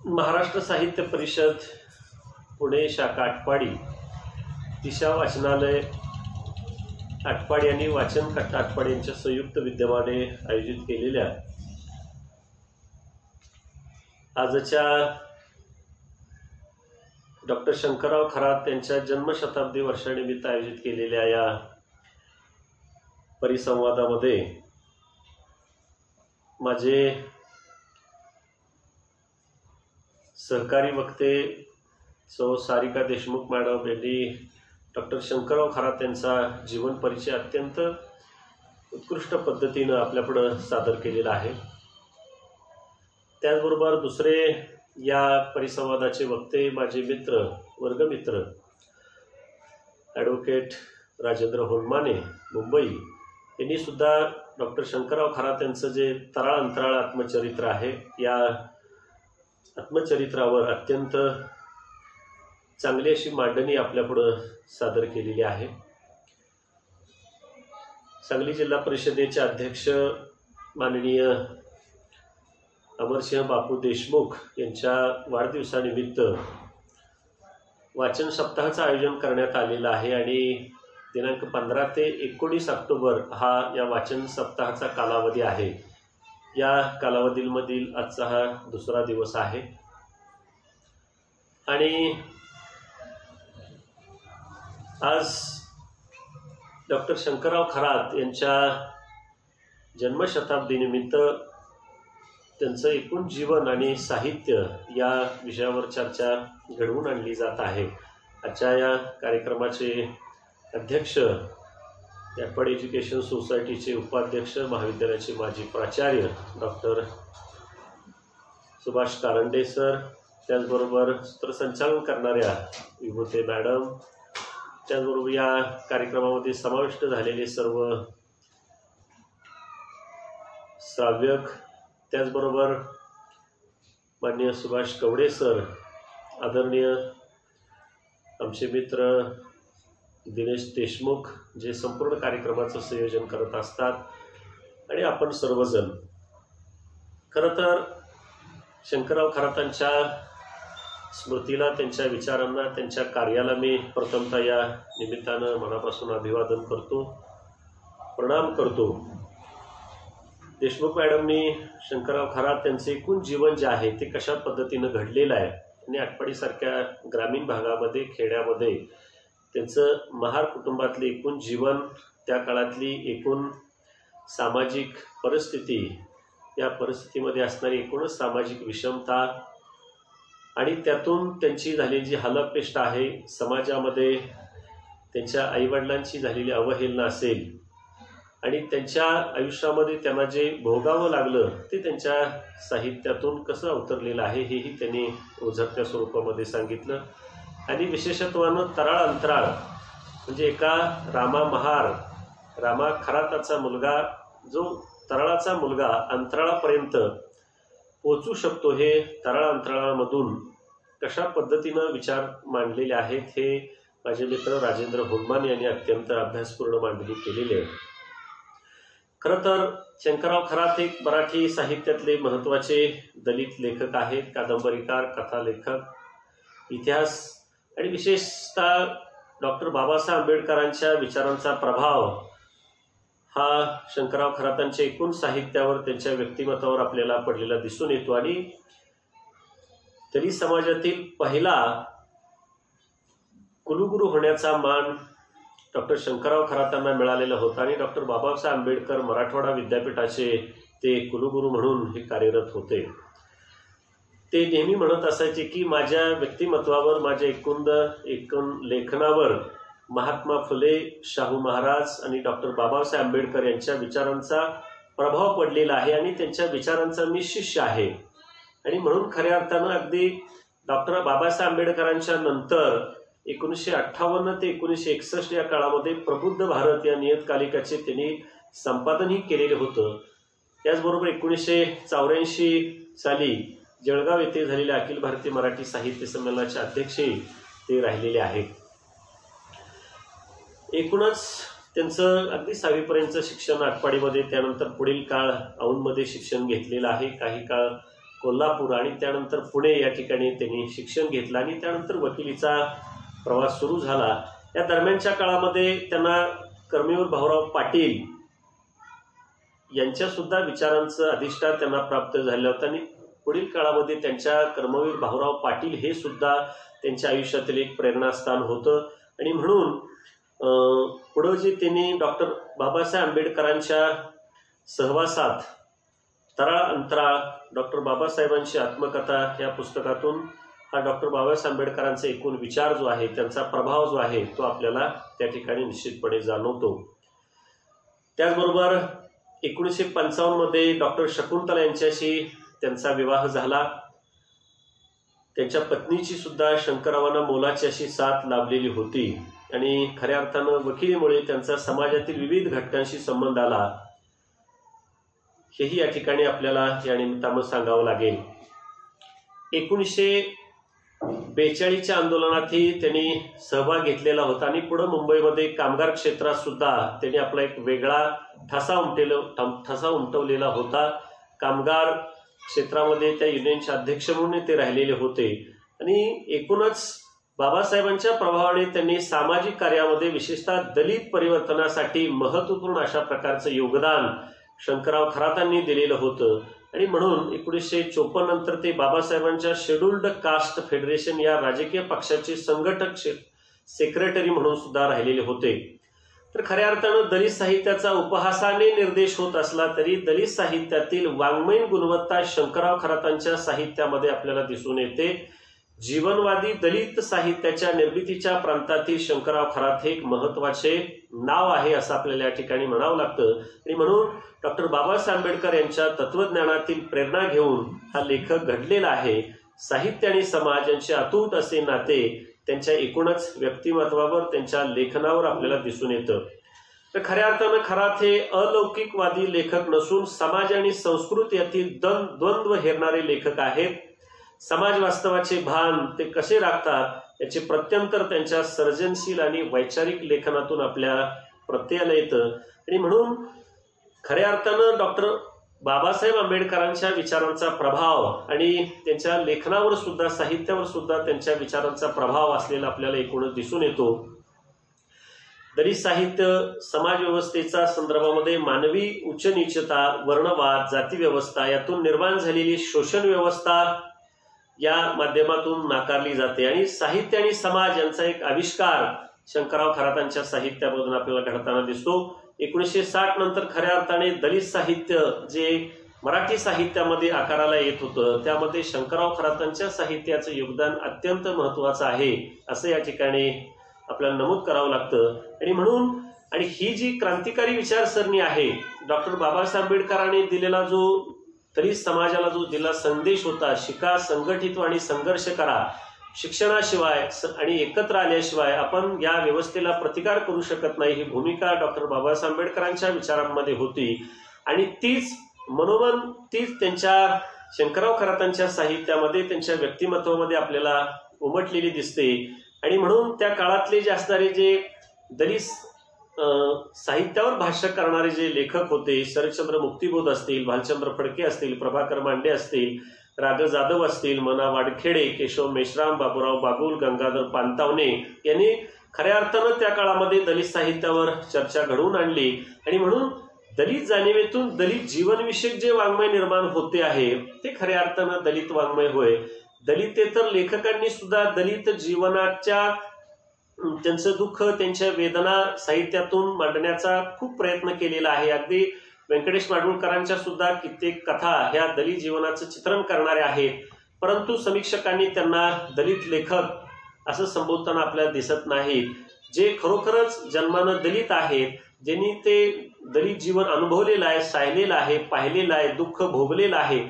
महाराष्ट्र साहित्य परिषद पुणे शाखा आटपाडी, दिशा वाचनालय आटपाडी आणि वाचन कट्टा आटपाडी यांच्या संयुक्त विद्यमाने आयोजित केलेल्या आजच्या डॉक्टर शंकरराव खरात यांच्या जन्मशताब्दी वर्षानिमित्त आयोजित केलेल्या या परिसंवादामध्ये माझे सहकारी वक्ते सौ सारिका देशमुख मॅडम यांनी डॉक्टर शंकरराव खरात यांचा जीवन परिचय अत्यंत उत्कृष्ट पद्धतीने आपल्यापुढे सादर केलेला आहे। त्याचबरोबर दुसरे या परिसंवादाचे वक्ते माझे मित्र वर्गमित्र ॲडव्होकेट राजेंद्र होलमाने मुंबई यांनी सुद्धा डॉक्टर शंकरराव खरात यांचं जे तराळ अंतराळ आत्मचरित्र आहे या आत्मचरित्रावर अत्यंत चांगली अशी मांडणी आपल्यापुढे सादर केलेली आहे। सांगली जिल्हा परिषदेचे अध्यक्ष माननीय अमरसिंह बापू देशमुख यांच्या वाढदिवसानिमित्त वाचन सप्ताहाचं आयोजन करण्यात आलेलं आहे आणि दिनांक 15 ते 19 ऑक्टोबर हा या वाचन सप्ताहाचा कालावधी आहे। या कालावधीमधील आजचा हा दुसरा दिवस आहे आणि आज डॉक्टर शंकरराव खरात यांच्या जन्मशताब्दीनिमित्त त्यांचं एकूण जीवन आणि साहित्य या विषयावर चर्चा घडवून आणली जात आहे। आजच्या या कार्यक्रमाचे अध्यक्ष आटपाडी एज्युकेशन सोसायटीचे उपाध्यक्ष महाविद्यालयाचे माजी प्राचार्य डॉक्टर सुभाष कारंडे सर, त्याचबरोबर सूत्रसंचालन करणाऱ्या विभूते मॅडम, त्याचबरोबर या कार्यक्रमामध्ये समाविष्ट झालेले सर्व श्राव्यक, त्याचबरोबर माननीय सुभाष कवडे सर, आदरणीय आमचे मित्र दिनेश देशमुख जे संपूर्ण कार्यक्रमाचं संयोजन करत असतात आणि आपण सर्वजण। खरं तर शंकरराव खरातांच्या स्मृतीला, त्यांच्या विचारांना, त्यांच्या कार्याला मी प्रथमतः या निमित्तानं मनापासून अभिवादन करतो, प्रणाम करतो। देशमुख मॅडमनी शंकरराव खरात यांचे एकूण जीवन जे आहे ते कशा पद्धतीनं घडलेलं आहे आणि आटपाडीसारख्या ग्रामीण भागामध्ये खेड्यामध्ये त्यांचं महार कुटुंबातले एकूण जीवन, त्या काळातली एकूण सामाजिक परिस्थिती, या परिस्थितीमध्ये असणारी एकूणच सामाजिक विषमता आणि त्यातून त्यांची झालेली जी हलअपेष्टा आहे समाजामध्ये, त्यांच्या आईवडिलांची झालेली अवहेलना असेल आणि त्यांच्या आयुष्यामध्ये त्यांना जे भोगावं लागलं ते त्यांच्या साहित्यातून कसं अवतरलेलं आहे हेही त्यांनी ओझरत्या स्वरूपामध्ये सांगितलं। आणि विशेषत्वानं तराळ अंतराळ म्हणजे एका रामा खराताचा मुलगा जो तराळाचा मुलगा अंतराळापर्यंत पोचू शकतो, हे तराळ अंतराळामधून कशा पद्धतीनं विचार मांडलेले आहेत हे माझे मित्र राजेंद्र होलमान यांनी अत्यंत अभ्यासपूर्ण मांडणी केलेली आहे। खरं तर शंकरराव खरात एक मराठी साहित्यातले महत्त्वाचे दलित लेखक आहेत, कादंबरीकार, कथालेखक, इतिहास आणि विशेषतः डॉक्टर बाबासाहेब आंबेडकरांच्या विचारांचा प्रभाव हा शंकरराव खरातांच्या एकूण साहित्यावर, त्यांच्या व्यक्तिमत्वावर आपल्याला पडलेला दिसून येतो आणि दलित समाजातील पहिला कुलगुरू होण्याचा मान डॉक्टर शंकरराव खरातांना मिळालेला होता आणि डॉक्टर बाबासाहेब आंबेडकर मराठवाडा विद्यापीठाचे ते कुलगुरू म्हणून हे कार्यरत होते। ते नेहमी म्हणत असायचे की माझ्या व्यक्तिमत्वावर, माझ्या एकूण लेखनावर महात्मा फुले, शाहू महाराज आणि डॉक्टर बाबासाहेब आंबेडकर यांच्या विचारांचा प्रभाव पडलेला आहे आणि त्यांच्या विचारांचा मी शिष्य आहे। आणि म्हणून खऱ्या अर्थानं अगदी डॉक्टर बाबासाहेब आंबेडकरांच्या नंतर 1958 ते 1961 या काळामध्ये प्रबुद्ध भारत या नियतकालिकाचे त्यांनी संपादनही केलेले होतं। त्याचबरोबर 1984 साली जळगाव येथे झालेल्या अखिल भारतीय मराठी साहित्य संमेलनाचे अध्यक्षही ते राहिलेले आहेत। एकूणच त्यांचं अगदी 6वीपर्यंतचं शिक्षण आटपाडीमध्ये, त्यानंतर पुढील काळ औंधमध्ये शिक्षण घेतलेलं आहे, काही काळ कोल्हापूर आणि त्यानंतर पुणे या ठिकाणी त्यांनी शिक्षण घेतलं आणि त्यानंतर वकिलीचा प्रवास सुरू झाला. या दरम्यानच्या काळामध्ये त्यांना कर्मवीर भाऊराव पाटील यांच्या सुद्धा विचारांचं अधिष्ठान त्यांना प्राप्त झालं होतं आणि पुढील काळामध्ये त्यांच्या कर्मवीर भाऊराव पाटील हे सुद्धा त्यांच्या आयुष्यातील एक प्रेरणास्थान होतं. आणि म्हणून पुढं जे त्यांनी डॉक्टर बाबासाहेब आंबेडकरांच्या सहवासात तराळ अंतराळ डॉक्टर बाबासाहेबांची आत्मकथा या पुस्तकातून हा डॉक्टर बाबासाहेब आंबेडकरांचा एकूण विचार जो आहे, त्यांचा प्रभाव जो आहे तो आपल्याला त्या ठिकाणी निश्चितपणे जाणवतो. त्याचबरोबर 1955 मध्ये डॉक्टर शकुंतला यांच्याशी त्यांचा विवाह झाला. त्यांच्या पत्नीची सुद्धा शंकररावांना मोलाची अशी साथ लाभलेली होती आणि खऱ्या अर्थानं वकिलीमुळे त्यांचा समाजातील विविध घटकांशी संबंध आला, हेही या ठिकाणी आपल्याला या निमित्तानं सांगावं लागेल. 1942च्या आंदोलनातही त्यांनी सहभाग घेतलेला होता आणि पुढे मुंबईमध्ये कामगार क्षेत्रात सुद्धा त्यांनी आपला एक वेगळा ठसा उमटवलेला होता. कामगार क्षेत्रामध्ये त्या युनियनचे अध्यक्ष म्हणून ते राहिलेले होते आणि एकूणच बाबासाहेबांच्या प्रभावाने त्यांनी सामाजिक कार्यामध्ये विशेषतः दलित परिवर्तनासाठी महत्त्वपूर्ण अशा प्रकारचं योगदान शंकरराव खरातांनी दिलेलं होतं. आणि म्हणून 1954 नंतर ते बाबासाहेबांच्या शेड्युल्ड कास्ट फेडरेशन या राजकीय पक्षाचे संघटक सेक्रेटरी म्हणून सुद्धा राहिलेले होते. तर खऱ्या अर्थानं दलित साहित्याचा उपहासाने निर्देश होत असला तरी दलित साहित्यातील वाङ्मयीन गुणवत्ता शंकरराव खरातांच्या साहित्यामध्ये आपल्याला दिसून येते. जीवनवादी दलित साहित्याच्या निर्मितीच्या प्रांतातील शंकरराव खरात हे एक महत्वाचे नाव आहे असं आपल्याला या ठिकाणी म्हणावं लागतं. आणि म्हणून डॉक्टर बाबासाहेब आंबेडकर यांच्या तत्वज्ञानातील प्रेरणा घेऊन हा लेखक घडलेला आहे. साहित्य आणि समाज यांचे अतूट असे नाते त्यांच्या एकूणच व्यक्तिमत्वावर, त्यांच्या लेखनावर आपल्याला दिसून येतं. तर खऱ्या अर्थानं खरात हे अलौकिकवादी लेखक नसून समाज आणि संस्कृती यातील द्वंद्व हेरणारे लेखक आहेत. समाज वास्तवाचे भान ते कसे राखतात याचे प्रत्यंतर त्यांच्या सर्जनशील आणि वैचारिक लेखनातून आपल्या प्रत्ययाला येतं. आणि म्हणून खऱ्या अर्थानं डॉक्टर बाबासाहेब आंबेडकरांच्या विचारांचा प्रभाव आणि त्यांच्या लेखनावर सुद्धा, साहित्यावर सुद्धा त्यांच्या विचारांचा प्रभाव असलेला आपल्याला एकूणच दिसून येतो. दलित साहित्य समाज व्यवस्थेच्या संदर्भामध्ये मानवी उच्च नीचता, वर्णवाद, जाती व्यवस्था यातून निर्माण झालेली शोषण व्यवस्था या माध्यमातून नाकारली जाते आणि साहित्य आणि समाज यांचा एक आविष्कार शंकरराव खरातांच्या साहित्यामधून आपल्याला घडताना दिसतो. 1960 नंतर खऱ्या अर्थाने दलित साहित्य जे मराठी साहित्यामध्ये आकाराला येत होतं त्यामध्ये शंकरराव खरातांच्या साहित्याचं योगदान अत्यंत महत्वाचं आहे असं या ठिकाणी आपल्याला नमूद करावं लागतं. आणि म्हणून आणि ही जी क्रांतिकारी विचारसरणी आहे, डॉक्टर बाबासाहेब आंबेडकरांनी दिलेला जो दलित समाजाला जो दिला संदेश होता, शिका, संघटित आणि संघर्ष करा, शिक्षणाशिवाय आणि एकत्र आल्याशिवाय आपण या व्यवस्थेला प्रतिकार करू शकत नाही, ही भूमिका डॉक्टर बाबासाहेब आंबेडकरांच्या विचारांमध्ये होती. आणि तीच मनोमन तीच त्यांच्या शंकरराव खरातांच्या साहित्यामध्ये, त्यांच्या व्यक्तिमत्वामध्ये आपल्याला उमटलेली दिसते. आणि म्हणून त्या काळातले जे असणारे जे दलित साहित्यावर भाष्य करणारे जे लेखक होते, शरदचंद्र मुक्तिबोध असतील, भालचंद्र फडके असतील, प्रभाकर मांडे असतील, राग जाधव असतील, मना वाडखेडे, केशव मेश्राम, बाबूराव बागुल, गंगाधर पानतावणे यांनी खऱ्या अर्थानं त्या काळामध्ये दलित साहित्यावर चर्चा घडवून आणली. आणि म्हणून दलित जाणीवेतून दलित जीवनविषयक जे वाङ्मय निर्माण होते आहे ते खऱ्या अर्थानं दलित वाङ्मय होय. दलितेतर लेखकांनी सुद्धा दलित जीवनाच्या त्यांचं दुःख, त्यांच्या वेदना साहित्यातून मांडण्याचा खूप प्रयत्न केलेला आहे. अगदी व्यंकटेश माडगूळकरांच्या सुद्धा कित्येक कथा ह्या दलित जीवनाचं चित्रण करणाऱ्या आहेत, परंतु समीक्षकांनी त्यांना दलित लेखक असं संबोधताना आपल्याला दिसत नाहीत. जे खरोखरच जन्मानं दलित आहेत, ज्यांनी ते दलित जीवन अनुभवलेलं आहे, सायलेलं आहे, पाहिलेलं आहे, दुःख भोगलेलं आहे,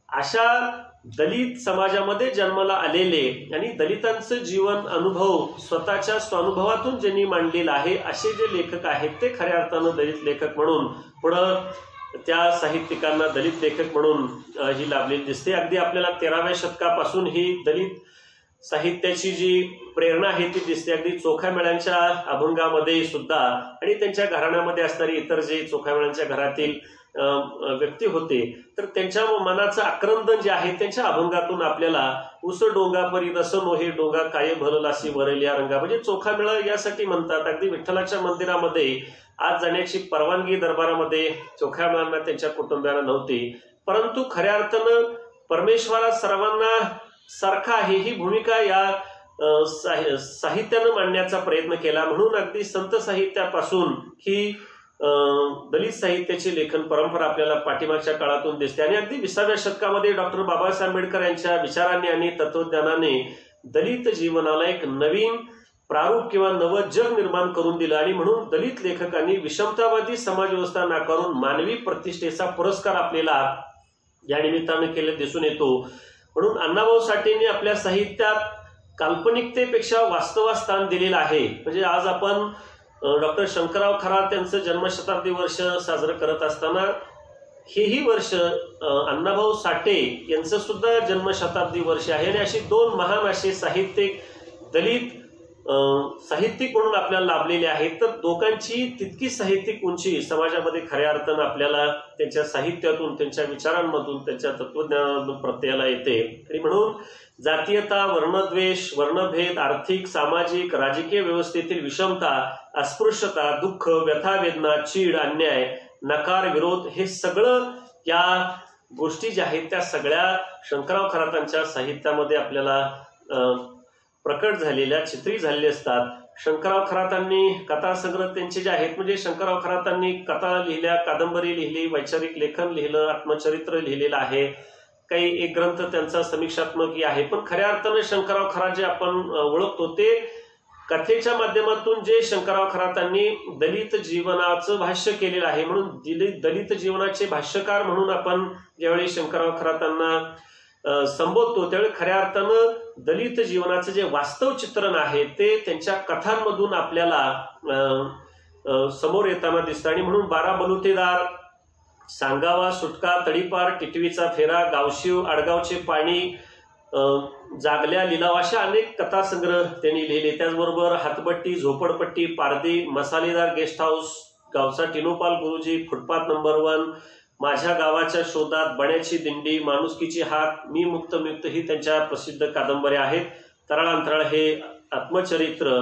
अशा दलित समाजामध्ये जन्माला आलेले आणि दलितांचं जीवन अनुभव स्वतःच्या स्वानुभवातून ज्यांनी मांडलेलं आहे असे जे लेखक आहेत ते खऱ्या अर्थानं दलित लेखक म्हणून पुढं त्या साहित्यिकांना दलित लेखक म्हणून ही लाभलेली दिसते. अगदी आपल्याला 13व्या शतकापासून ही दलित साहित्याची जी प्रेरणा आहे ती दिसते. अगदी चोखामेळ्यांच्या अभंगामध्ये सुद्धा आणि त्यांच्या घराण्यामध्ये असणारी इतर जे चोखामेळ्यांच्या घरातील व्यक्ती होते, तर त्यांच्या मनाचं आक्रंदन जे आहे त्यांच्या अभंगातून आपल्याला उस डोंगा परी रस नोहे डोंगा काय भरलासी वरल्या रंगा, म्हणजे चोखा मेळा यासाठी म्हणतात. अगदी विठ्ठलाच्या मंदिरामध्ये आज जाण्याची परवानगी दरबारामध्ये चोखा मेळांना त्यांच्या कुटुंबियांना नव्हती, परंतु खऱ्या अर्थानं परमेश्वरा सर्वांना सारखा आहे ही भूमिका या साहित्यानं मांडण्याचा प्रयत्न केला. म्हणून अगदी संत साहित्यापासून ही दलित साहित्याची लेखन परंपरा आपल्याला पाठीमागच्या काळातून दिसते. आणि अगदी 20व्या शतकामध्ये डॉक्टर बाबासाहेब आंबेडकर यांच्या विचारांनी आणि तत्वज्ञानाने दलित जीवनाला एक नवीन प्रारूप किंवा नवं जग निर्माण करून दिलं. आणि म्हणून दलित लेखकांनी विषमतावादी समाजव्यवस्था नाकारून मानवी प्रतिष्ठेचा पुरस्कार आपल्याला या निमित्तानं केले दिसून येतो. म्हणून अण्णाभाऊ साठेंनी आपल्या साहित्यात काल्पनिकतेपेक्षा वास्तवात स्थान दिलेलं आहे. म्हणजे आज आपण डॉक्टर शंकरराव खरात यांचं जन्मशताब्दी वर्ष साजरं करत असताना हेही वर्ष अण्णाभाऊ साठे यांचं सुद्धा जन्मशताब्दी वर्ष आहे. आणि अशी दोन महान असे साहित्यिक दलित साहित्यिक म्हणून आपल्याला लाभलेले आहेत. तर दोघांची तितकी साहित्यिक उंची समाजामध्ये खऱ्या अर्थानं आपल्याला त्यांच्या साहित्यातून, त्यांच्या विचारांमधून, त्यांच्या तत्वज्ञानातून प्रत्ययाला येते. आणि म्हणून जातीयता, वर्णद्वेष, वर्णभेद, आर्थिक, सामाजिक, राजकीय व्यवस्थेतील विषमता, अस्पृश्यता, दुःख, व्यथा, वेदना, चीड, अन्याय, नकार, विरोध, हे सगळं या गोष्टी ज्या आहेत त्या सगळ्या शंकरराव खरातांच्या साहित्यामध्ये आपल्याला प्रकट झालेल्या, चित्रित झालेले असतात. शंकरराव खरातांनी कथासंग्रह त्यांचे जे आहेत, म्हणजे शंकरराव खरातांनी कथा लिहिल्या, कादंबरी लिहिली, वैचारिक लेखन लिहिलं, आत्मचरित्र लिहिलेलं आहे, काही एक ग्रंथ त्यांचा समीक्षात्मक आहे. पण खऱ्या अर्थानं शंकरराव खरात जे आपण ओळखतो ते कथेच्या माध्यमातून जे शंकरराव खरातांनी दलित जीवनाचं भाष्य केलेलं आहे. म्हणून दलित जीवनाचे भाष्यकार म्हणून आपण ज्यावेळी शंकरराव खरातांना संबोधतो त्यावेळी खऱ्या अर्थानं दलित जीवनाचं जे वास्तव चित्रण आहे ते त्यांच्या कथांमधून आपल्याला समोर येताना दिसतं. आणि म्हणून 12 बलुतेदार, सांगावा, सुटका, तडीपार, टिटवीचा फेरा, गावशीव, आडगावचे पाणी, जागल्या लिलाव, अशा अनेक कथासंग्रह त्यांनी लिहिले. त्याचबरोबर हातबट्टी, झोपडपट्टी, पारदी, मसालेदार गेस्ट हाऊस, गावचा टिनोपाल गुरुजी, फुटपाथ नंबर 1, माझ्या गावाच्या शोधात, बण्याची दिंडी, माणुसकीची हाक, मी मुक्त मुक्त, ही त्यांच्या प्रसिद्ध कादंबऱ्या आहेत. तराळांतराळ हे आत्मचरित्र,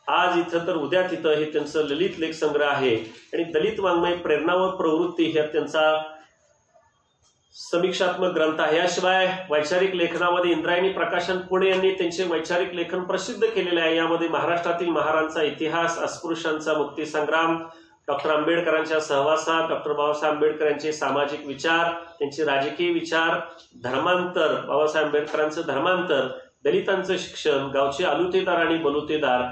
आज इथं तर उद्या तिथं, हे त्यांचं ललित लेख संग्रह आहे. आणि दलित वाङ्मय प्रेरणा व प्रवृत्ती हे त्यांचा समीक्षात्मक ग्रंथ आहे. याशिवाय वैचारिक लेखनामध्ये इंद्रायणी प्रकाशन पुणे यांनी त्यांचे वैचारिक लेखन प्रसिद्ध केलेले आहे. यामध्ये महाराष्ट्रातील महारांचा इतिहास, अस्पृश्यांचा मुक्तीसंग्राम, डॉक्टर आंबेडकरांच्या सहवासात, डॉक्टर बाबासाहेब आंबेडकर यांचे सामाजिक विचार, त्यांचे राजकीय विचार, धर्मांतर, बाबासाहेब आंबेडकरांचं धर्मांतर, दलितांचं शिक्षण, गावचे आलुतेदार आणि बलुतेदार,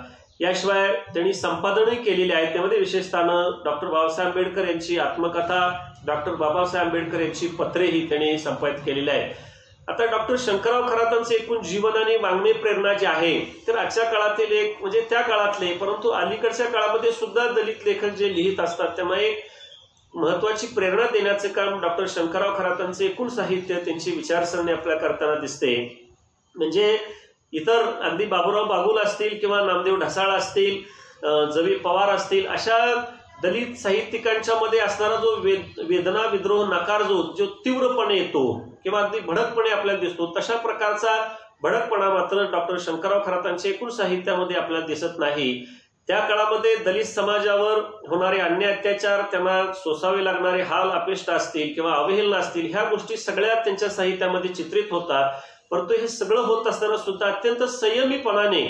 याशिवाय त्यांनी संपादनही केलेले आहे. त्यामध्ये विशेषतः डॉक्टर बाबासाहेब आंबेडकर यांची आत्मकथा, डॉक्टर बाबासाहेब आंबेडकर यांची पत्रेही त्यांनी संपादित केलेली आहेत. आता डॉक्टर शंकरराव खरातांचं एकूण जीवन आणि वाङ्मय प्रेरणा जे आहे तर आजच्या काळातील एक म्हणजे त्या काळातले, परंतु अलीकडच्या काळामध्ये सुद्धा दलित लेखक जे लिहित असतात त्यांना एक महत्वाची प्रेरणा देण्याचं काम डॉक्टर शंकरराव खरातांचं एकूण साहित्य, त्यांची विचारसरणी आपल्या करताना दिसते. म्हणजे इतर अगदी बाबूराव बागुल असतील किंवा नामदेव ढसाळ असतील, जवी पवार असतील, अशा दलित साहित्यिकांच्या मध्ये असणारा जो वेदना, विद्रोह, नकार जो तीव्रपणे येतो किंवा अगदी भडकपणे आपल्याला दिसतो, तशा प्रकारचा भडकपणा मात्र डॉक्टर शंकरराव खरातांच्या एकूण साहित्यामध्ये आपल्याला दिसत नाही. त्या काळामध्ये दलित समाजावर होणारे अन्याय, अत्याचार, त्यांना सोसावे लागणारे हाल, अपेष्ट असतील किंवा अवहेलना असतील, ह्या गोष्टी सगळ्या त्यांच्या साहित्यामध्ये चित्रित होतात. परंतु हे सगळं होत असताना सुद्धा अत्यंत संयमीपणाने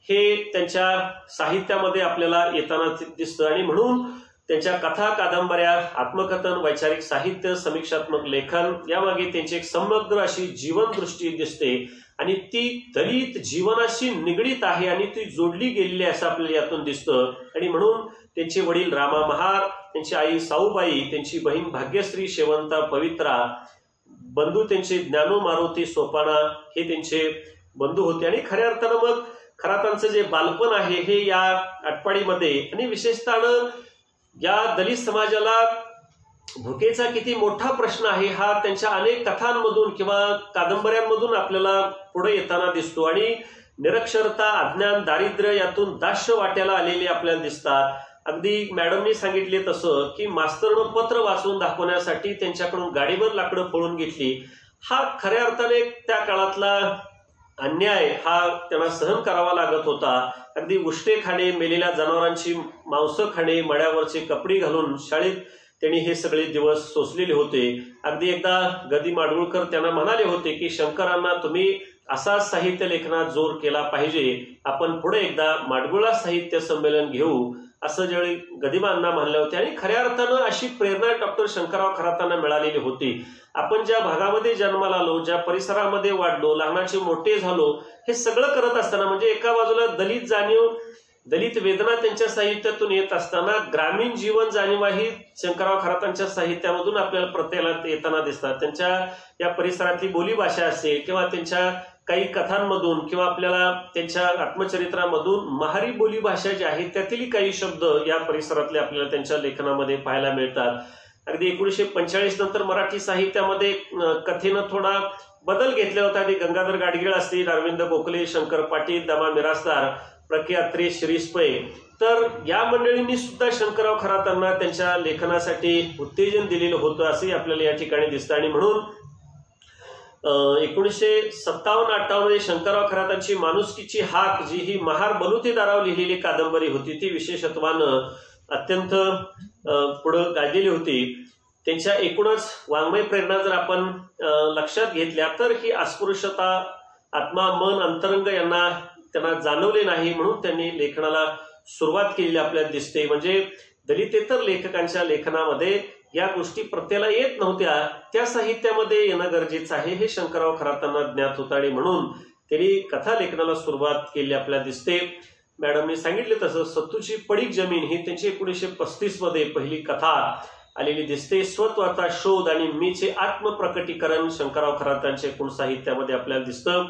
हे त्यांच्या साहित्यामध्ये आपल्याला येताना दिसतं. आणि म्हणून त्यांच्या कथा, कादंबऱ्या, आत्मकथन, वैचारिक साहित्य, समीक्षात्मक लेखन यामागे त्यांची एक समग्र अशी जीवनदृष्टी दिसते आणि ती दलित जीवनाशी निगडीत आहे आणि ती जोडली गेलेली आहे असं आपल्याला यातून दिसतं. आणि म्हणून त्यांचे वडील रामा महार, त्यांची आई साऊबाई, त्यांची बहीण भाग्यश्री, शेवंता, पवित्रा, बंधू त्यांचे ज्ञानू, मारुती, सोपाना हे त्यांचे बंधू होते. आणि खऱ्या अर्थानं मग खरातांचं जे बालपण आहे हे या आटपाडीमध्ये आणि विशेषतः या दलित समाजाला भुकेचा किती मोठा प्रश्न आहे हा त्यांच्या अनेक कथांमधून किंवा कादंबऱ्यांमधून आपल्याला पुढे येताना दिसतो. आणि निरक्षरता, अज्ञान, दारिद्र्य यातून दास्य वाट्याला आलेले आपल्याला दिसतात. अगदी मॅडमनी सांगितले तसं की मास्तरनं पत्र वाचून दाखवण्यासाठी त्यांच्याकडून गाडीवर लाकडं पळून घेतली. हा खऱ्या अर्थाने त्या काळातला अन्याय हा त्यांना सहन करावा लागत होता. अगदी उष्टे खाणे, मेलेल्या जनावरांची मांस खाणे, मड्यावरचे कपडे घालून शाळेत त्यांनी हे सगळे दिवस सोसलेले होते. अगदी एकदा गदी माडगुळकर त्यांना म्हणाले होते की शंकरांना तुम्ही असा साहित्य लेखनात जोर केला पाहिजे, आपण पुढे एकदा माडगुळा साहित्य संमेलन घेऊ, असं ज्यावेळी गदिमांना म्हणले होते. आणि खऱ्या अर्थानं अशी प्रेरणा डॉक्टर शंकरराव खरातांना मिळालेली होती. आपण ज्या भागामध्ये जन्माला आलो, ज्या परिसरामध्ये वाढलो, लहानाचे मोठे झालो, हे सगळं करत असताना म्हणजे एका बाजूला दलित जाणीव, दलित वेदना त्यांच्या साहित्यातून येत असताना ग्रामीण जीवन जाणीवाही शंकरराव खरातांच्या साहित्यामधून आपल्याला प्रत्येकाला येताना दिसतात. त्यांच्या या परिसरातली बोलीभाषा असेल किंवा त्यांच्या काही कथांमधून किंवा आपल्याला त्यांच्या आत्मचरित्रामधून महारी बोलीभाषा जी आहे त्यातील काही शब्द या परिसरातले आपल्याला त्यांच्या लेखनामध्ये पाहायला मिळतात. अगदी 1945 नंतर मराठी साहित्यामध्ये कथेनं थोडा बदल घेतला होता. अगदी गंगाधर गाडगीळ असतील, अरविंद गोखले, शंकर पाटील, दमा मिरासदार, प्रख्यात श्रीश पै, तर या मंडळींनी सुद्धा शंकरराव खरातांना त्यांच्या लेखनासाठी उत्तेजन दिलेलं होतं असंही आपल्याला या ठिकाणी दिसतं. आणि म्हणून 1957-58 मध्ये शंकरराव खरातांची माणुसकीची हाक जी ही महार बलुतेदारावर लिहिलेली कादंबरी होती ती विशेषत्वानं अत्यंत पुढं गाजलेली होती. त्यांच्या एकूणच वाङ्मय प्रेरणा जर आपण लक्षात घेतल्या तर ही अस्पृश्यता, आत्मा, मन, अंतरंग यांना त्यांना जाणवले नाही म्हणून त्यांनी लेखनाला सुरुवात केलेली आपल्याला दिसते. म्हणजे दलितेतर लेखकांच्या लेखनामध्ये या गोष्टी प्रत्येला येत नव्हत्या, त्या साहित्यामध्ये येणं गरजेचं आहे हे शंकरराव खरातांना ज्ञात होतं आणि म्हणून त्यांनी कथा लेखनाला सुरुवात केली आपल्याला दिसते. मॅडमने सांगितले तसं सत्तूची पडीक जमीन ही त्यांची 1935 मध्ये पहिली कथा आलेली दिसते. स्वत्वाचा शोध आणि मीचे आत्मप्रकटीकरण शंकरराव खरातांच्या एकूण साहित्यामध्ये आपल्याला दिसतं.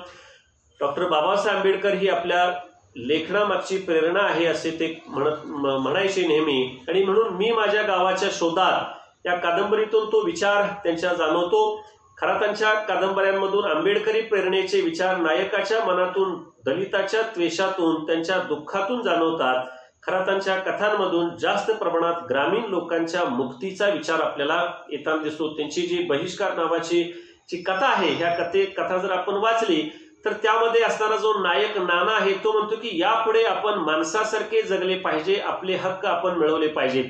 डॉक्टर बाबासाहेब आंबेडकर ही आपल्या लेखनामागची प्रेरणा आहे असे ते म्हणायचे नेहमी. आणि म्हणून मी माझ्या गावाच्या शोधात या कादंबरीतून तो विचार त्यांच्या जाणवतो. खरातांच्या कादंबऱ्यांमधून आंबेडकरी प्रेरणेचे विचार नायकाच्या मनातून, दलिताच्या त्वेषातून, त्यांच्या दुःखातून जाणवतात. खरातांच्या कथांमधून जास्त प्रमाणात ग्रामीण लोकांच्या मुक्तीचा विचार आपल्याला येताना दिसतो. त्यांची जी बहिष्कार नावाची जी कथा आहे, ह्या कथा जर आपण वाचली तर त्यामध्ये असणारा जो नायक नाना आहे तो म्हणतो की यापुढे आपण माणसासारखे जगले पाहिजे, आपले हक्क आपण मिळवले पाहिजेत.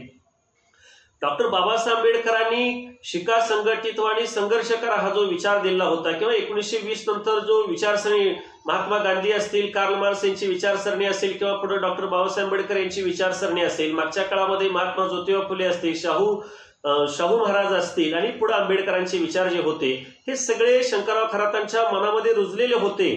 डॉक्टर बाबासाहेब आंबेडकरांनी शिका, संघटित व्हा आणि संघर्ष करा हा जो विचार दिला होता किंवा 1920 नंतर जो विचारसरणी महात्मा गांधी असतील, कार्ल मार्क्स यांची विचारसरणी असेल किंवा पुढे डॉक्टर बाबासाहेब आंबेडकर यांची विचारसरणी असेल, मागच्या काळामध्ये महात्मा ज्योतिबा फुले असतील, शाहू महाराज असतील आणि पुढे आंबेडकरांचे विचार जे होते हे सगळे शंकरराव खरातांच्या मनामध्ये रुजलेले होते.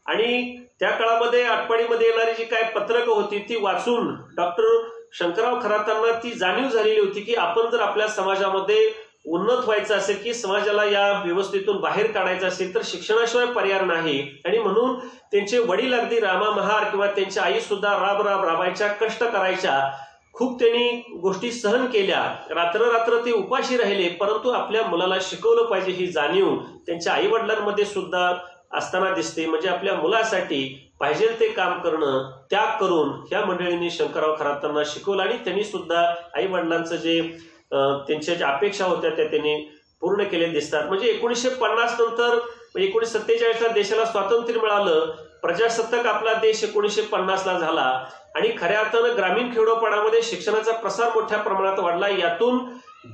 आणि त्या काळामध्ये आटपाडीमध्ये येणारी जी काय पत्रकं होती ती वाचून डॉक्टर शंकरराव खरातांना ती जाणीव झालेली होती की आपण जर आपल्या समाजामध्ये उन्नत व्हायचं असेल, की समाजाला या व्यवस्थेतून बाहेर काढायचं असेल तर शिक्षणाशिवाय पर्याय नाही. आणि म्हणून त्यांचे वडील अगदी रामा महार किंवा त्यांच्या आई सुद्धा राबायच्या, कष्ट करायच्या, खूप त्यांनी गोष्टी सहन केल्या, रात्र ते उपाशी राहिले, परंतु आपल्या मुलाला शिकवलं पाहिजे ही जाणीव त्यांच्या आई वडिलांमध्ये सुद्धा असताना दिसते. म्हणजे आपल्या मुलासाठी पाहिजे ते काम करणं, त्याग करून ह्या मंडळींनी शंकरराव खरातांना शिकवलं आणि त्यांनी सुद्धा आई वडिलांचं जे त्यांच्या ज्या अपेक्षा होत्या त्या त्यांनी पूर्ण केले दिसतात. म्हणजे 1950 नंतर 1947ला देशाला स्वातंत्र्य मिळालं, प्रजासत्ताक आपला देश 1950ला झाला आणि खऱ्या अर्थानं ग्रामीण खेडोपाड्यामध्ये शिक्षणाचा प्रसार मोठ्या प्रमाणात वाढला. यातून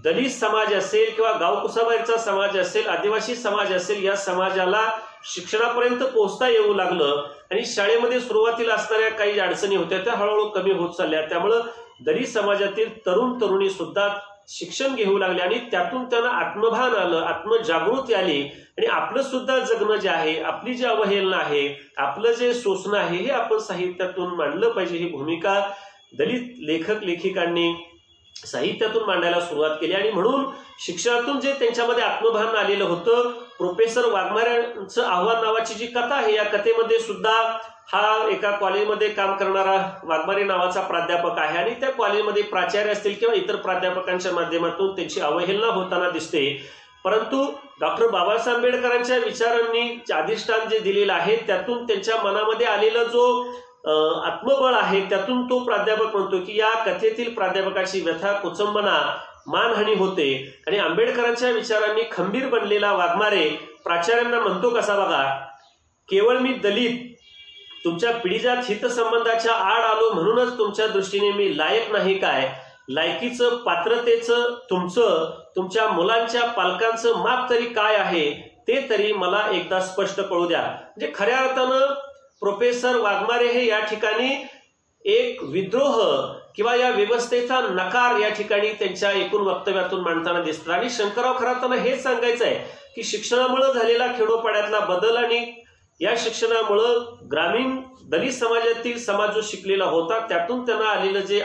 दलित समाज असेल किंवा गावकुसाबाईचा समाज असेल, आदिवासी समाज असेल, या समाजाला शिक्षणापर्यंत पोहोचता येऊ लागलं आणि शाळेमध्ये सुरुवातीला असणाऱ्या काही अडचणी होत्या त्या हळूहळू कमी होत चालल्या. त्यामुळं दलित समाजातील तरुण तरुणी सुद्धा शिक्षण घेऊ लागले आणि त्यातून त्यांना आत्मभान आलं, आत्मजागृती आली आणि आपलं सुद्धा जगणं जे आहे, आपली जी अवहेलना आहे, आपलं जे शोषण आहे हे आपण साहित्यातून मांडलं पाहिजे. ही भूमिका दलित लेखक लेखिकांनी साहित्यातून मांडायला सुरुवात केली आणि म्हणून शिक्षणातून जे त्यांच्यामध्ये आत्मभान आलेलं होतं. प्रोफेसर वाघमाऱ्यांचं आव्हान नावाची जी कथा आहे, या कथेमध्ये सुद्धा हा एका कॉलेजमध्ये काम करणारा वाघमारे नावाचा प्राध्यापक आहे आणि त्या कॉलेजमध्ये प्राचार्य असतील किंवा इतर प्राध्यापकांच्या माध्यमातून त्यांची अवहेलना होताना दिसते. परंतु डॉक्टर बाबासाहेब आंबेडकरांच्या विचारांनी अधिष्ठान जे दिलेलं आहे त्यातून त्यांच्या मनामध्ये आलेला जो आत्मबळ आहे, त्यातून तो प्राध्यापक म्हणतो की या कथेतील प्राध्यापकाची व्यथा कुचंबना मानहानी होते आणि आंबेडकरांच्या विचारांनी खंबीर बनलेला वाघमारे प्राचार्यांना म्हणतो कसा बघा, केवळ मी दलित तुमच्या पिढीजात हितसंबंधाच्या आड आलो म्हणूनच तुमच्या दृष्टीने मी लायक नाही काय, लायकीचं पात्रतेचं तुमच्या मुलांच्या पालकांचं माप तरी काय आहे ते तरी मला एकदा स्पष्ट कळू द्या. म्हणजे खऱ्या अर्थानं प्रोफेसर वाघमारे हे या ठिकाणी एक विद्रोह किंवा या व्यवस्थेचा नकार या ठिकाणी त्यांच्या एकूण वक्तव्यातून मांडताना दिसतात. आणि शंकरराव खरातांना हेच सांगायचं आहे की शिक्षणामुळे झालेला खेडोपाड्यातला बदल आणि या शिक्षणामुळं ग्रामीण दलित समाज जो शिकलेला होता त्यातून त्यांना आलेलं जे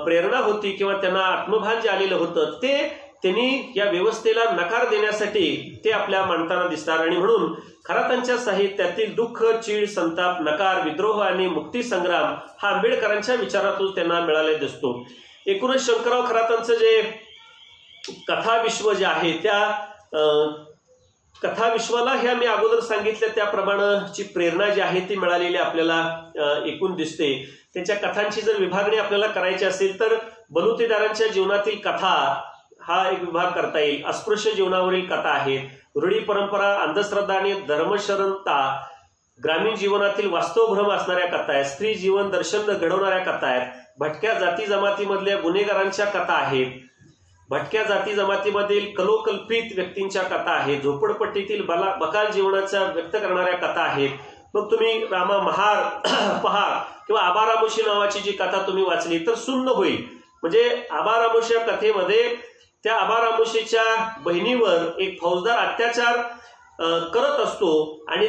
प्रेरणा होती किंवा त्यांना आत्मभान जे आलेलं होतं ते त्यांनी या व्यवस्थेला नकार देण्यासाठी ते आपल्या मांडताना दिसतात. आणि म्हणून खरातांच्या साहित्यातील दुःख, चीड, संताप, नकार, विद्रोह आणि मुक्ती संग्राम हा आंबेडकरांच्या विचारातून त्यांना मिळालेला दिसतो. एकूणच शंकरराव खरातांचं जे कथाविश्व जे आहे त्या कथाविश्वाला ह्या मी अगोदर सांगितलं त्याप्रमाणेची प्रेरणा जी आहे ती मिळालेली आपल्याला एकूण दिसते. त्यांच्या कथांची जर विभागणी आपल्याला करायची असेल तर बलुतेदारांच्या जीवनातील कथा हा एक विभाग करता येईल. अस्पृश्य जीवनावरील कथा आहेत, रूढी परंपरा, अंधश्रद्धा आणि धर्मशरणता, ग्रामीण जीवनातील वास्तवभ्रम असणाऱ्या कथा आहेत, स्त्री जीवन दर्शन घडवणाऱ्या कथा आहेत, भटक्या जाती जमातीमधल्या गुन्हेगारांच्या कथा आहेत, भटक्या जाती जमातीमधील कलोकल्पित व्यक्तींच्या कथा आहेत, झोपडपट्टीतील बकाल जीवनाचा व्यक्त करणाऱ्या कथा आहेत. मग तुम्ही रामा महार पहा किंवा आबा रामोशी नावाची जी कथा तुम्ही वाचली तर सुन्न होईल. म्हणजे आबा रामोशी या कथेमध्ये त्या आबा रामोशीच्या बहिणीवर एक फौजदार अत्याचार करत असतो आणि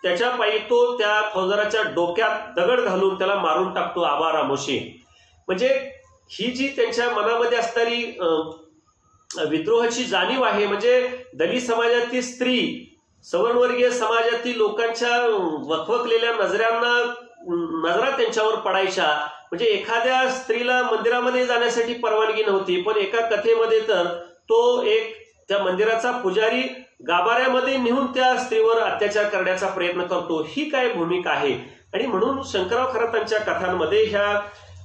त्याच्या पायी तो त्या फौजदाराच्या डोक्यात दगड घालून त्याला मारून टाकतो आबा रामोशी. म्हणजे ही जी त्यांच्या मनामध्ये असणारी विद्रोहाची जाणीव आहे, म्हणजे दलित समाजातील स्त्री, सवर्णवर्गीय समाजातील लोकांच्या वखवकलेल्या नजरा त्यांच्यावर पडायच्या. म्हणजे एखाद्या स्त्रीला मंदिरामध्ये जाण्यासाठी परवानगी नव्हती, पण एका कथेमध्ये तर तो एक त्या मंदिराचा पुजारी गाभाऱ्यामध्ये नेऊन त्या स्त्रीवर अत्याचार करण्याचा प्रयत्न करतो. ही काय भूमिका आहे. आणि म्हणून शंकरराव खरातांच्या कथांमध्ये ह्या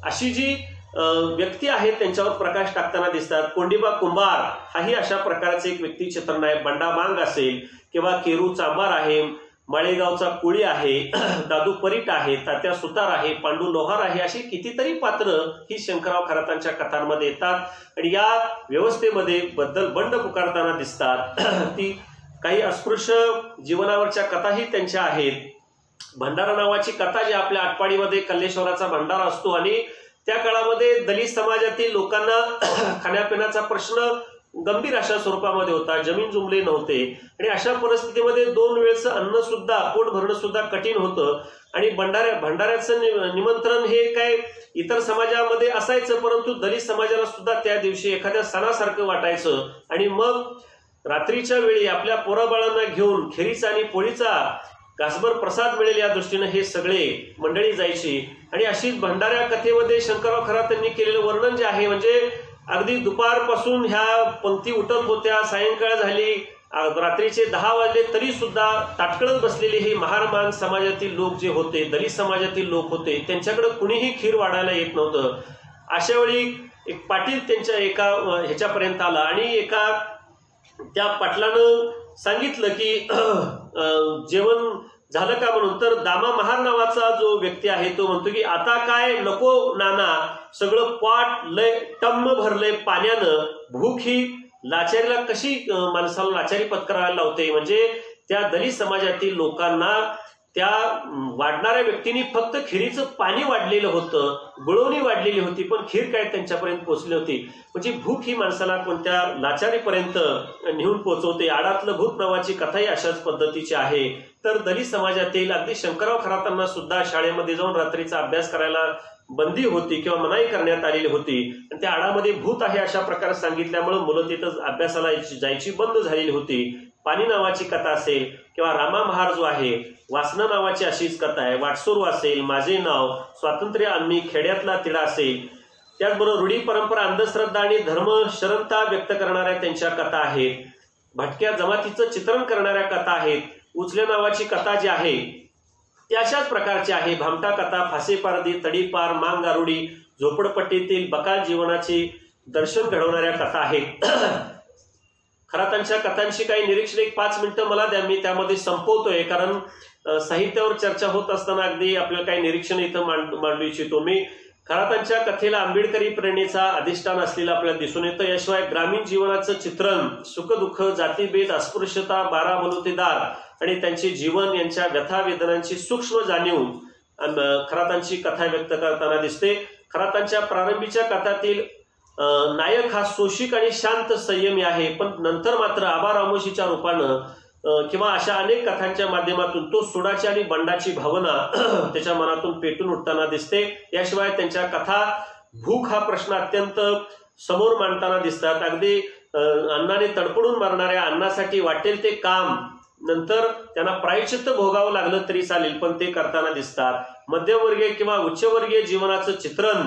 अशी जी व्यक्ती आहेत त्यांच्यावर प्रकाश टाकताना दिसतात. कोंडिबा कुंभार हाही अशा प्रकारचे एक व्यक्ती चित्रण आहे. बंडा मांग असेल किंवा केरू चांबार आहे, माळेगावचा कोळी आहे, दादू परीट आहे, तात्या सुतार आहे, पांडू लोहार आहे, अशी कितीतरी पात्र ही शंकरराव खरातांच्या कथांमध्ये येतात आणि या व्यवस्थेमध्ये बंड पुकारताना दिसतात. ती काही अस्पृश्य जीवनावरच्या कथाही त्यांच्या आहेत. भंडारा नावाची कथा जी आपल्या आटपाडीमध्ये कल्लेश्वराचा भंडारा असतो आणि त्या काळामध्ये दलित समाजातील लोकांना खाण्यापिण्याचा प्रश्न गंभीर अशा स्वरूपामध्ये होता. जमीन जुमले नव्हते आणि अशा परिस्थितीमध्ये 2 वेळचं अन्न सुद्धा, पोट भरणं सुद्धा कठीण होतं. आणि भंडाऱ्याचं निमंत्रण हे काय इतर समाजामध्ये असायचं, परंतु दलित समाजाला सुद्धा त्या दिवशी एखाद्या सणासारखं वाटायचं. आणि मग रात्रीच्या वेळी आपल्या पोराबाळांना घेऊन खिरीचा आणि पोळीचा घासभर प्रसाद मिळेल या दृष्टीनं हे सगळे मंडळी जायची. आणि अशीच भंडाऱ्या कथेमध्ये शंकरराव खरातांनी केलेलं वर्णन जे आहे, म्हणजे अगदी दुपारपासून ह्या पंक्ती उठत होत्या, सायंकाळ झाली, रात्रीचे 10 वाजले तरी सुद्धा ताटकळत बसलेले हे महारमान समाजातील लोक जे होते, दलित समाजातील लोक होते, त्यांच्याकडे कुणीही खीर वाढायला येत नव्हतं. अशा वेळी एक पाटील त्यांच्या एका ह्याच्यापर्यंत आला आणि एका त्या पाटलानं सांगितलं की जेवण झालं का म्हणून. तर दामा महार नावाचा जो व्यक्ती आहे तो म्हणतो की आता काय नको नाना, सगळं पाट लय टम्म भरलंय पाण्यानं, भूक ही लाचारीला कशी माणसाला लाचारी पत्करायला लावते. म्हणजे त्या दलित समाजातील लोकांना त्या वाढणाऱ्या व्यक्तींनी फक्त खिरीचं पाणी वाढलेलं होतं, गुळवणी वाढलेली होती, पण खीर काय त्यांच्यापर्यंत पोहोचली होती. म्हणजे भूक ही माणसाला कोणत्या लाचारीपर्यंत नेऊन पोहोचवते. आडातलं भूत नावाची कथाही अशाच पद्धतीची आहे. तर दलित समाजातील अगदी शंकरराव खरातांना सुद्धा शाळेमध्ये जाऊन रात्रीचा अभ्यास करायला बंदी होती किंवा मनाई करण्यात आलेली होती. आणि त्या आडामध्ये भूत आहे अशा प्रकारे सांगितल्यामुळे मुलं तिथं अभ्यासाला जायची बंद झालेली होती. पाणी नावाची कथा असेल किंवा रामा महार जो आहे, वासना नावाची अशीच कथा आहे, वाटसोरू असेल, माझे नाव, स्वातंत्र्य आम्ही, खेड्यातला तिडा असेल. त्याचबरोबर रूढी परंपरा, अंधश्रद्धा आणि धर्मशरणता व्यक्त करणाऱ्या त्यांच्या कथा आहेत. भटक्या जमातीचं चित्रण करणाऱ्या कथा आहेत. उचल्या नावाची कथा जी आहे ते अशाच प्रकारचे आहे. भामटा कथा, फासेपारदी, तडीपार, मांग गारुडी, झोपडपट्टीतील बकाल जीवनाची दर्शन घडवणाऱ्या कथा आहेत. खरातांच्या कथांची काही निरीक्षण 5 मिनिटं मला द्या, मी त्यामध्ये संपवतोय, कारण साहित्यावर चर्चा होत असताना अगदी आपल्याला काही निरीक्षण इथं मांडू इच्छितो मी. खरातांच्या कथेला आंबेडकरी प्रेरणेचा अधिष्ठान असलेलं आपल्याला दिसून येतं. याशिवाय ग्रामीण जीवनाचं चित्रण, सुखदुःख, जातीभेद, अस्पृश्यता, 12 बलुतेदार आणि त्यांचे जीवन यांच्या व्यथा वेदनांची सूक्ष्म जाणीव खरातांची कथा व्यक्त करताना दिसते. खरातांच्या प्रारंभीच्या कथातील नायक हा सोशिक आणि शांत संयमी आहे, पण नंतर मात्र आबारामोशीच्या रूपानं किंवा अशा अनेक कथांच्या माध्यमातून तो सुडाची आणि बंडाची भावना त्याच्या मनातून पेटून उठताना दिसते. याशिवाय त्यांच्या कथा भूक हा प्रश्न अत्यंत समोर मांडताना दिसतात. अगदी अन्नाने तडपडून मरणाऱ्या अन्नासाठी वाटेल ते काम, नंतर त्यांना प्रायश्चित्त भोगावं लागलं तरी चालेल, पण ते करताना दिसतात. मध्यमवर्गीय किंवा उच्चवर्गीय जीवनाचं चित्रण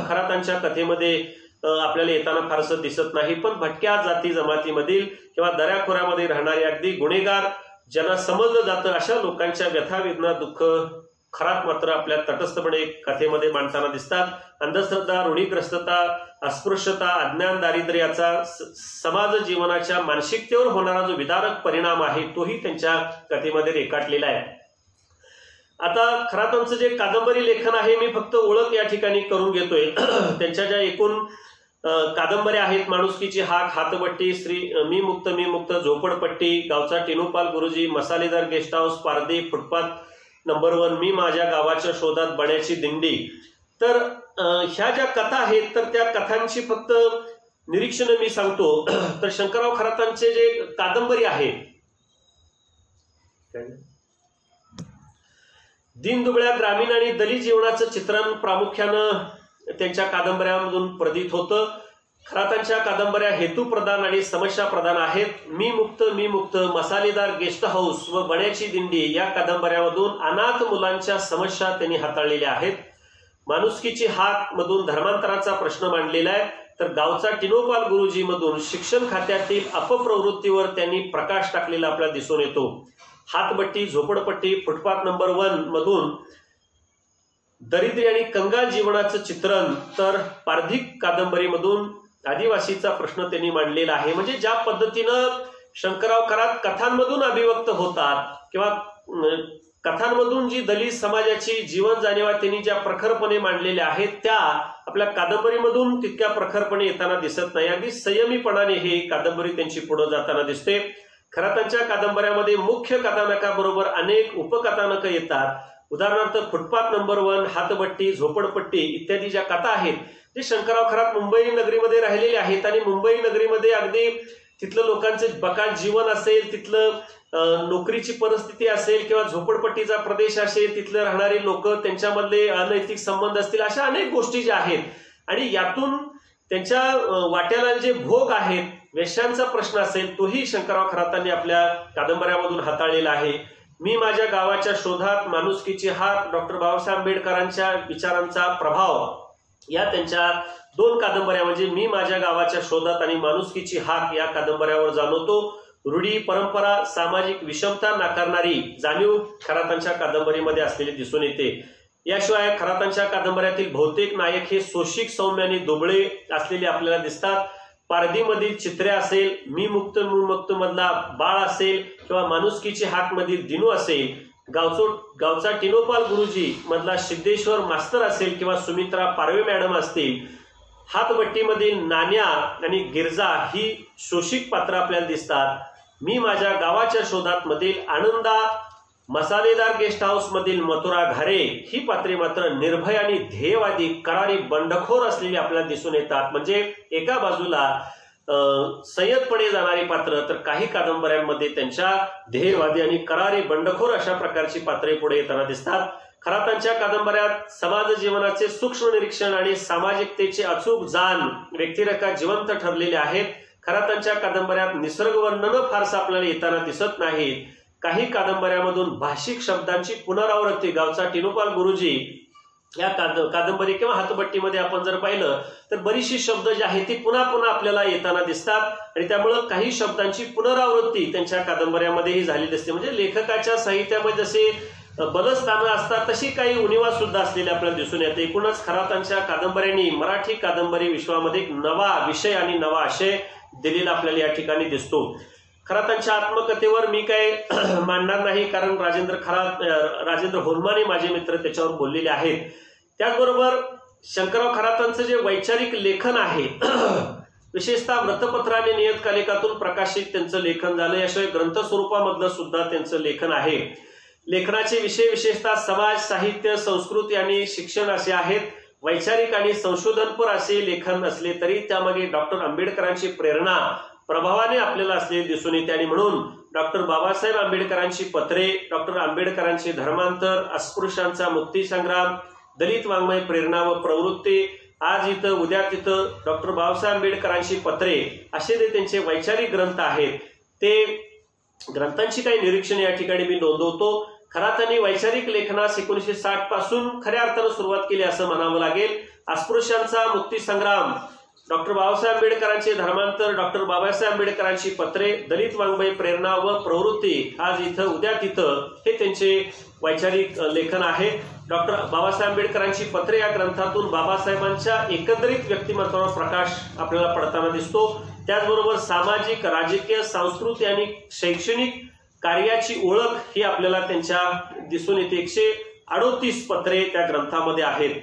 खरातांच्या कथेमध्ये आपल्याला येताना फारसं दिसत नाही, पण भटक्या जाती जमातीमधील किंवा दऱ्याखोऱ्यामध्ये राहणारे अगदी गुन्हेगार ज्यांना समजलं जातं अशा लोकांच्या व्यथा वेदना दुःख खरात मात्र आपल्या तटस्थपणे कथेमध्ये मांडताना दिसतात. अंधश्रद्धा, रूढीग्रस्तता, अस्पृश्यता, अज्ञान, दारिद्र्य याचा समाज जीवनाच्या मानसिकतेवर होणारा जो विदारक परिणाम आहे तोही त्यांच्या कथेमध्ये रेखाटलेला आहे. आता खरातांचं जे कादंबरी लेखन आहे, मी फक्त ओळख या ठिकाणी करून घेतोय. त्यांच्या ज्या एकूण कादंबऱ्या आहेत, माणुसकीची हाक, हातबट्टी, मी मुक्त, झोपडपट्टी, गावचा टिनूपाल गुरुजी, मसालेदार guest house, Pardi, footpath number 1, मी माझ्या गावाच्या शोधात, बण्याची दिंडी. तर ह्या ज्या कथा आहेत तर त्या कथांची फक्त निरीक्षण मी सांगतो. तर शंकरराव खरातांचे जे कादंबरी आहे, दीनदुबळ्या ग्रामीण आणि दलित जीवनाचं चित्रण प्रामुख्यानं त्यांच्या कादंबऱ्यांमधून प्रतीत होतं. खरातांच्या कादंबऱ्या हेतुप्रधान आणि समस्या प्रधान आहेत. मी मुक्त, मसालेदार गेस्ट हाऊस व बण्याची दिंडी या कादंबऱ्यामधून अनाथ मुलांच्या समस्या त्यांनी हाताळलेल्या आहेत. माणुसकीची हाक मधून धर्मांतराचा प्रश्न मांडलेला आहे. तर गावचा टिनोपाल गुरुजी मधून शिक्षण खात्यातील अपप्रवृत्तीवर त्यांनी प्रकाश टाकलेला आपल्याला दिसून येतो. हातबट्टी, झोपडपट्टी, फुटपाथ नंबर 1 मधून दरिद्री आणि कंगाल जीवनाचं चित्रण, तर पारधिक कादंबरीमधून आदिवासीचा प्रश्न त्यांनी मांडलेला आहे. म्हणजे ज्या पद्धतीनं शंकरराव खरात कथांमधून अभिव्यक्त होतात किंवा कथांमधून जी दलित समाजाची जीवन जाणीवा त्यांनी ज्या प्रखरपणे मांडलेल्या आहेत त्या आपल्या कादंबरीमधून तितक्या प्रखरपणे येताना दिसत नाही. अगदी संयमीपणाने ही कादंबरी त्यांची पुढे जाताना दिसते. खरातांच्या कादंबऱ्यामध्ये मुख्य कथानकाबरोबर अनेक उपकथानकं येतात. उदाहरणार्थ फुटपाथ नंबर 1, हातबट्टी, झोपडपट्टी इत्यादी ज्या कथा आहेत जे शंकरराव खरात मुंबई नगरीमध्ये राहिलेले आहेत आणि मुंबई नगरीमध्ये अगदी तिथलं लोकांचं बकाल जीवन असेल, तिथलं नोकरीची परिस्थिती असेल किंवा झोपडपट्टीचा प्रदेश असेल, तिथले राहणारे लोक त्यांच्यामधले अनैतिक संबंध असतील, अशा अनेक गोष्टी ज्या आहेत आणि यातून त्यांच्या वाट्याला जे भोग आहेत, वेश्यांचा प्रश्न असेल, तोही शंकरराव खरातांनी आपल्या कादंबऱ्यामधून हाताळलेला आहे. मी माझ्या गावाच्या शोधात, माणुसकीची हाक, डॉक्टर बाबासाहेब आंबेडकरांच्या विचारांचा प्रभाव या त्यांच्या 2 कादंबऱ्या म्हणजे मी माझ्या गावाच्या शोधात आणि माणुसकीची हाक या कादंबऱ्यावर जाणवतो. रूढी, परंपरा, सामाजिक विषमता नाकारणारी जाणीव खरातांच्या कादंबरीमध्ये असलेली दिसून येते. याशिवाय खरातांच्या कादंबऱ्यातील बहुतेक नायक हे सोशिक, सौम्य आणि दुबळे असलेले आपल्याला दिसतात. पारदीमधील चित्रे असेल, मी मुक्त मधला बाळ असेल किंवा माणुसकीची हाक मधील दिनू असेल, गावचा टिनोपाल गुरुजी मधला सिद्धेश्वर मास्तर असेल किंवा सुमित्रा पारवे मॅडम असतील, हातबट्टीमधील नान्या आणि गिरजा ही शोषिक पात्र आपल्याला दिसतात. मी माझ्या गावाच्या शोधात मधील आनंदा, मसालेदार गेस्ट हाऊस मधील मथुरा घारे ही पात्रे मात्र निर्भय आणि ध्येयवादी, करारी, बंडखोर असलेली आपल्याला दिसून येतात. म्हणजे एका बाजूला संयतपणे जाणारी पात्र, तर काही कादंबऱ्यांमध्ये त्यांच्या ध्येयवादी आणि करारी, बंडखोर अशा प्रकारची पात्रे पुढे येताना दिसतात. खरातांच्या कादंबऱ्यात समाज जीवनाचे सूक्ष्म निरीक्षण आणि सामाजिकतेचे अचूक जाण व्यक्तिरेखा जिवंत ठरलेले आहेत. खरातांच्या कादंबऱ्यात निसर्ग वर्णन फारसं आपल्याला येताना दिसत नाहीत. काही कादंबऱ्यामधून भाषिक शब्दांची पुनरावृत्ती, गावचा टिनोपाल गुरुजी या कादंबरी किंवा हातबट्टीमध्ये आपण जर पाहिलं तर बरीचशी शब्द जी आहेत ती पुन्हा पुन्हा आपल्याला येताना दिसतात आणि त्यामुळे काही शब्दांची पुनरावृत्ती त्यांच्या कादंबऱ्यामध्येही झालेली असते. म्हणजे लेखकाच्या साहित्यामध्ये जसे बलस्थानं असतात तशी काही उणिवा सुद्धा असलेली आपल्याला दिसून येते। एकूणच खरातांच्या कादंबऱ्यांनी मराठी कादंबरी विश्वामध्ये एक नवा विषय आणि नवा आशय दिलेला आपल्याला या ठिकाणी दिसतो। खरातांच्या आत्मकथेवर मी काय मांडणार नाही, कारण राजेंद्र होलमाने माझे मित्र त्याच्यावर बोललेले आहेत। त्याचबरोबर शंकरराव खरातांचं जे वैचारिक लेखन आहे विशेषतः वृत्तपत्र आणि नियतकालिकातून प्रकाशित त्यांचं लेखन झालं, याशिवाय ग्रंथ स्वरूपामधलं सुद्धा त्यांचं लेखन आहे। लेखनाचे विषय विशेषतः समाज, साहित्य, संस्कृती आणि शिक्षण असे आहेत। वैचारिक आणि संशोधनपर असे लेखन असले तरी त्यामागे डॉक्टर आंबेडकरांची प्रेरणा प्रभावाने आपल्याला असलेली दिसून येते आणि म्हणून डॉक्टर बाबासाहेब आंबेडकरांची पत्रे, डॉक्टर आंबेडकरांचे धर्मांतर, अस्पृश्यांचा मुक्तीसंग्राम, दलित वाङ्मय प्रेरणा व प्रवृत्ती, आज इथं उद्या तिथं, डॉक्टर बाबासाहेब आंबेडकरांची पत्रे असे जे त्यांचे वैचारिक ग्रंथ आहेत ते ग्रंथांची काही निरीक्षण या ठिकाणी मी नोंदवतो। खरातांनी वैचारिक लेखनास 1960 पासून खऱ्या अर्थानं सुरुवात केली असं म्हणावं लागेल। अस्पृश्यांचा मुक्तीसंग्राम, डॉक्टर बाबासाहेब आंबेडकरांचे धर्मांतर, डॉक्टर बाबासाहेब आंबेडकरांची पत्रे, दलित वाङ्मय प्रेरणा व प्रवृत्ती, आज इथं उद्या तिथं, हे त्यांचे वैचारिक लेखन आहे। डॉक्टर बाबासाहेब आंबेडकरांची पत्रे या ग्रंथातून बाबासाहेबांच्या एकंदरीत व्यक्तिमत्वावर प्रकाश आपल्याला पडताना दिसतो। त्याचबरोबर सामाजिक, राजकीय, सांस्कृतिक आणि शैक्षणिक कार्याची ओळख ही आपल्याला त्यांच्या दिसून येते। 138 पत्रे त्या ग्रंथामध्ये आहेत।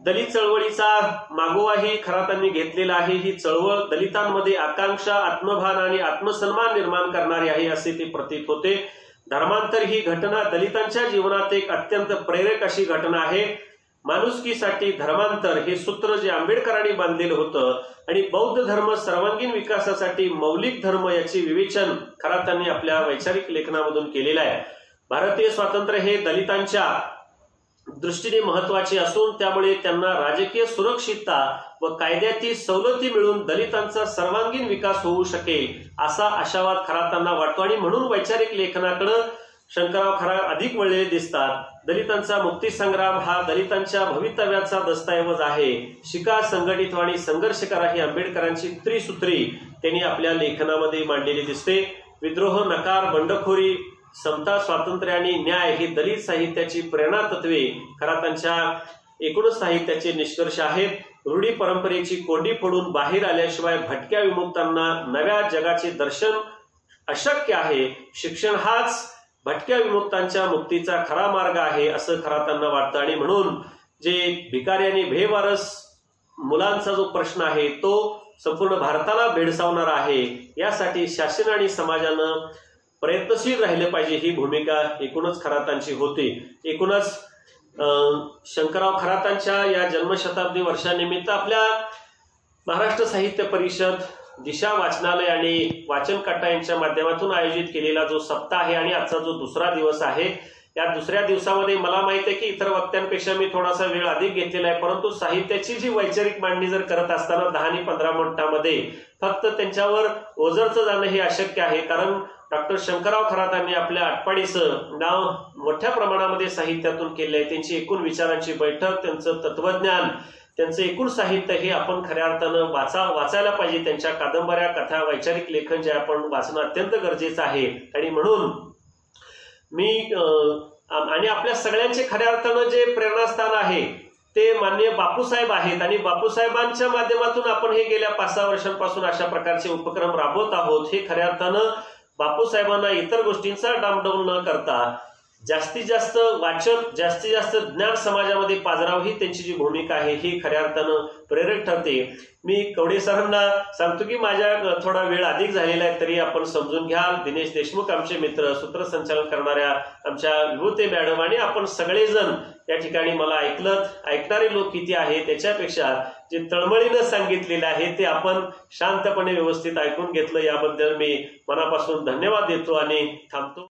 दलित चळवळीचा मागोवाही खरातांनी घेतलेला आहे। ही चळवळ दलितांमध्ये आकांक्षा, आत्मभान आणि आत्मसन्मान निर्माण करणारी आहे असे ते प्रतीत होते। धर्मांतर ही घटना दलितांच्या जीवनात एक अत्यंत प्रेरक अशी घटना आहे। माणुसकीसाठी धर्मांतर हे सूत्र जे आंबेडकरांनी बांधलेलं होतं आणि बौद्ध धर्म सर्वांगीण विकासासाठी मौलिक धर्म याचे विवेचन खरातांनी आपल्या वैचारिक लेखनामधून केलेलं आहे। भारतीय स्वातंत्र्य हे दलितांच्या दृष्टीने महत्वाचे असून त्यामुळे त्यांना राजकीय सुरक्षितता व कायद्यातील सवलती मिळून दलितांचा सर्वांगीण विकास होऊ शकेल असा आशावाद खरातांना वाटतो आणि म्हणून वैचारिक लेखनाकडे शंकरराव खरात अधिक वळलेले दिसतात। दलितांचा मुक्तीसंग्राम हा दलितांच्या भवितव्याचा दस्तऐवज आहे। शिका, संघटित आणि संघर्ष करा ही आंबेडकरांची त्रिसूत्री त्यांनी आपल्या लेखनामध्ये मांडलेली दिसते। विद्रोह, नकार, बंडखोरी, समता, स्वातंत्र्य आणि न्याय ही दलित साहित्याची प्रेरणा तत्वे खरातांच्या एकूणच साहित्याचे निष्कर्ष आहेत। रूढी परंपरेची कोंडी फोडून बाहेर आल्याशिवाय भटक्या विमुक्तांना नव्या जगाचे दर्शन अशक्य आहे। शिक्षण हाच भटक्या विमुक्तांच्या मुक्तीचा खरा मार्ग आहे असं खरातांना वाटतं आणि म्हणून जे भिकारी आणि भेवारस मुलांचा जो प्रश्न आहे तो संपूर्ण भारताला भेडसावणारा आहे। यासाठी शासन आणि समाजानं प्रयत्नशील राहिले पाहिजे ही भूमिका एकूणच खरातांची होती। एकूणच शंकरराव खरातांच्या या जन्मशताब्दी वर्षानिमित्त आपल्या महाराष्ट्र साहित्य परिषद, दिशा वाचनालय आणि वाचन कट्टा यांच्या माध्यमातून आयोजित केलेला जो सप्ताह आहे आणि आजचा जो दुसरा दिवस आहे, या दुसऱ्या दिवसामध्ये मला माहित आहे की इतर वक्त्यांपेक्षा मी थोडासा वेळ अधिक घेतलेला आहे, परंतु साहित्याची जी वैचारिक मांडणी जर करत असताना 10 आणि 15 मिनिटांमध्ये फक्त त्यांच्यावर ओझरचं जाणं हे अशक्य आहे। कारण डॉक्टर शंकरराव खरातांनी आपल्या आटपाडीचं नाव मोठ्या प्रमाणामध्ये साहित्यातून केले आहे। त्यांची एकूण विचारांची बैठक, त्यांचं तत्वज्ञान, त्यांचं एकूण साहित्य हे आपण खऱ्या अर्थानं वाचायला पाहिजे। त्यांच्या कादंबऱ्या, कथा, वैचारिक लेखन जे आपण वाचणं अत्यंत गरजेचं आहे आणि म्हणून मी आणि आपल्या सगळ्यांचे खऱ्या अर्थानं जे प्रेरणास्थान आहे ते माननीय बापूसाहेब आहेत आणि बापूसाहेबांच्या माध्यमातून आपण हे गेल्या 5-6 वर्षांपासून अशा प्रकारचे उपक्रम राबवत आहोत। हे खऱ्या अर्थानं बापूसाहेबांना इतर गोष्टींचा डामडौल न करता जास्तीत जास्त वाचन, जास्तीत जास्त ज्ञान समाजामध्ये पाजरावं ही त्यांची जी भूमिका आहे ही खऱ्या अर्थानं प्रेरक ठरते। मी कवडे सरांना सांगतो की माझ्या थोडा वेळ अधिक झालेला आहे तरी आपण समजून घ्याल। दिनेश देशमुख आमचे मित्र, सूत्रसंचालन करणाऱ्या आमच्या विभूते मॅडम आणि आपण सगळेजण या ठिकाणी मला ऐकणारे लोक किती आहे त्याच्यापेक्षा जे तळमळीनं सांगितलेले आहे ते आपण शांतपणे व्यवस्थित ऐकून घेतलं, याबद्दल मी मनापासून धन्यवाद देतो आणि थांबतो।